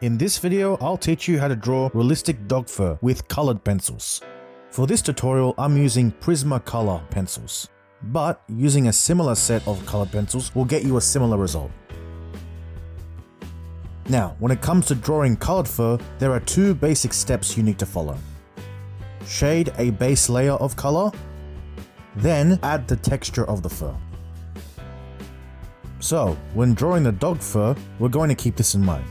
In this video, I'll teach you how to draw realistic dog fur with colored pencils. For this tutorial, I'm using Prismacolor pencils, but using a similar set of colored pencils will get you a similar result. Now, when it comes to drawing colored fur, there are two basic steps you need to follow. Shade a base layer of color, then add the texture of the fur. So, when drawing the dog fur, we're going to keep this in mind.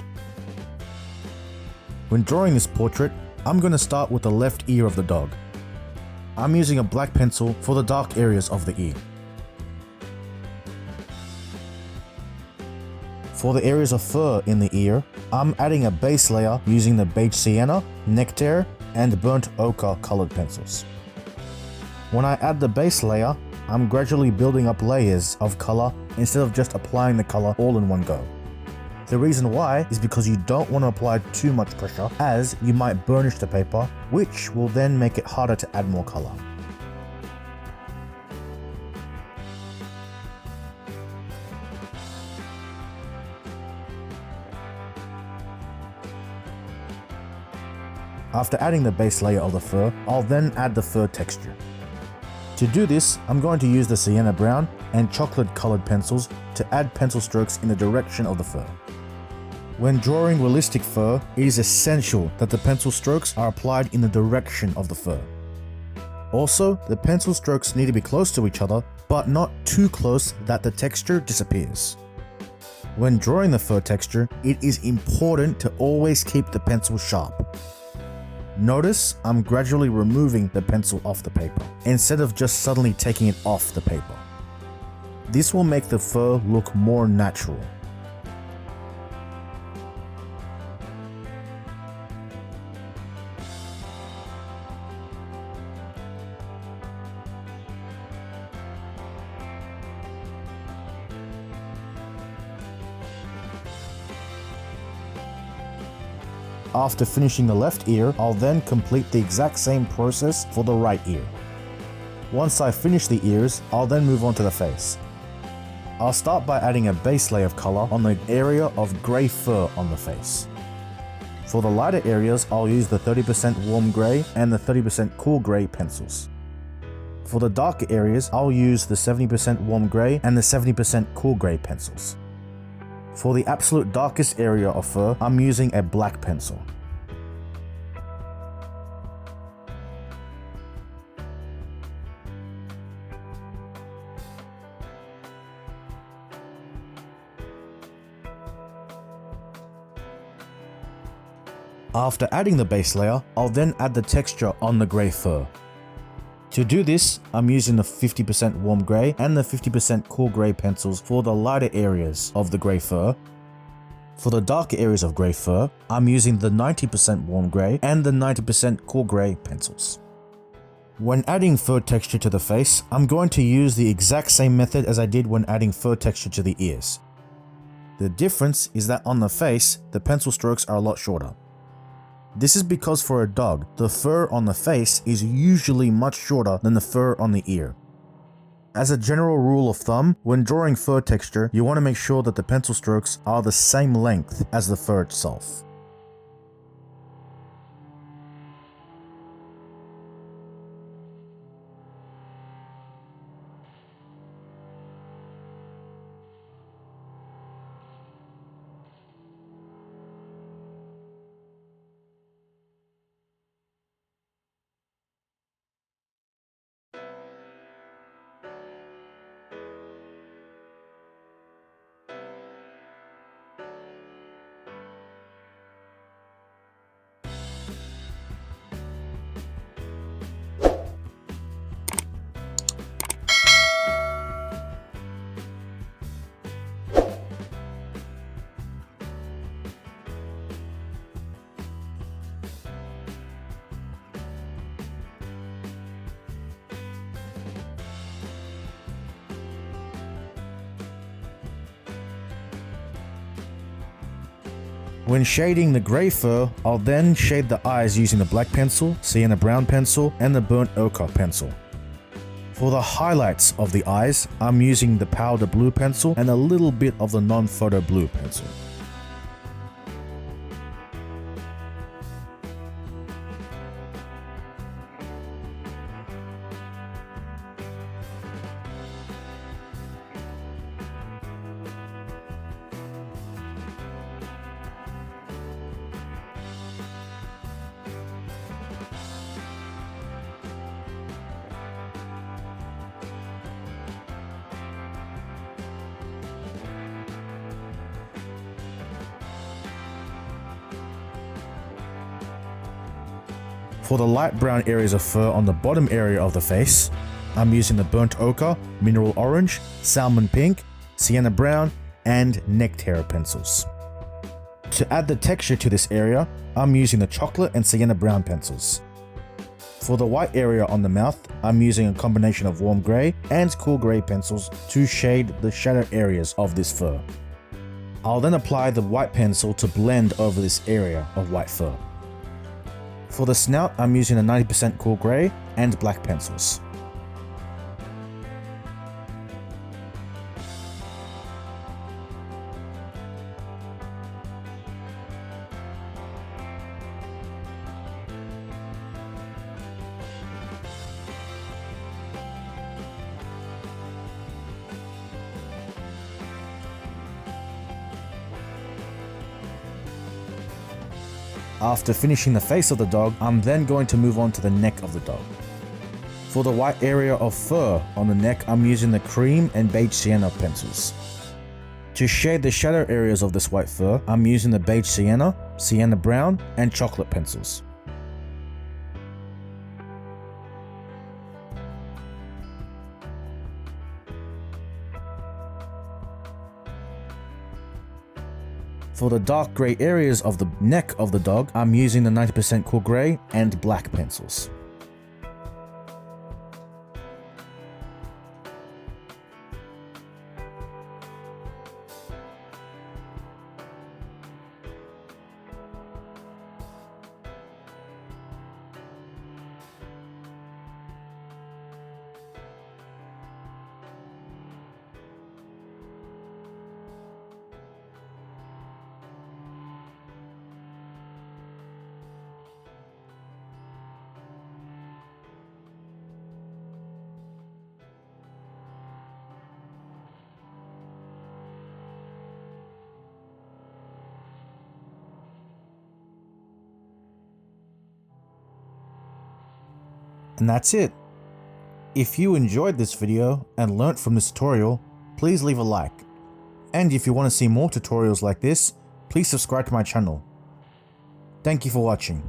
When drawing this portrait, I'm going to start with the left ear of the dog. I'm using a black pencil for the dark areas of the ear. For the areas of fur in the ear, I'm adding a base layer using the Beige Sienna, Nectar, and Burnt Ochre colored pencils. When I add the base layer, I'm gradually building up layers of color instead of just applying the color all in one go. The reason why is because you don't want to apply too much pressure, as you might burnish the paper, which will then make it harder to add more color. After adding the base layer of the fur, I'll then add the fur texture. To do this, I'm going to use the Sienna Brown and chocolate colored pencils to add pencil strokes in the direction of the fur. When drawing realistic fur, it is essential that the pencil strokes are applied in the direction of the fur. Also, the pencil strokes need to be close to each other, but not too close that the texture disappears. When drawing the fur texture, it is important to always keep the pencil sharp. Notice I'm gradually removing the pencil off the paper, instead of just suddenly taking it off the paper. This will make the fur look more natural. After finishing the left ear, I'll then complete the exact same process for the right ear. Once I finish the ears, I'll then move on to the face. I'll start by adding a base layer of color on the area of grey fur on the face. For the lighter areas, I'll use the 30% warm grey and the 30% cool grey pencils. For the darker areas, I'll use the 70% warm grey and the 70% cool grey pencils. For the absolute darkest area of fur, I'm using a black pencil. After adding the base layer, I'll then add the texture on the grey fur. To do this, I'm using the 50% warm grey and the 50% cool grey pencils for the lighter areas of the grey fur. For the darker areas of grey fur, I'm using the 90% warm grey and the 90% cool grey pencils. When adding fur texture to the face, I'm going to use the exact same method as I did when adding fur texture to the ears. The difference is that on the face, the pencil strokes are a lot shorter. This is because for a dog, the fur on the face is usually much shorter than the fur on the ear. As a general rule of thumb, when drawing fur texture, you want to make sure that the pencil strokes are the same length as the fur itself. When shading the grey fur, I'll then shade the eyes using the black pencil, Sienna Brown pencil, and the Burnt Ochre pencil. For the highlights of the eyes, I'm using the powder blue pencil and a little bit of the non-photo blue pencil. For the light brown areas of fur on the bottom area of the face, I'm using the burnt ochre, mineral orange, salmon pink, Sienna Brown, and Nectar pencils. To add the texture to this area, I'm using the chocolate and Sienna Brown pencils. For the white area on the mouth, I'm using a combination of warm grey and cool grey pencils to shade the shadow areas of this fur. I'll then apply the white pencil to blend over this area of white fur. For the snout, I'm using a 90% cool grey and black pencils. After finishing the face of the dog, I'm then going to move on to the neck of the dog. For the white area of fur on the neck, I'm using the cream and beige sienna pencils. To shade the shadow areas of this white fur, I'm using the beige sienna, Sienna Brown, and chocolate pencils. For the dark grey areas of the neck of the dog, I'm using the 90% cool grey and black pencils. And that's it. If you enjoyed this video and learnt from this tutorial, please leave a like. And if you want to see more tutorials like this, please subscribe to my channel. Thank you for watching.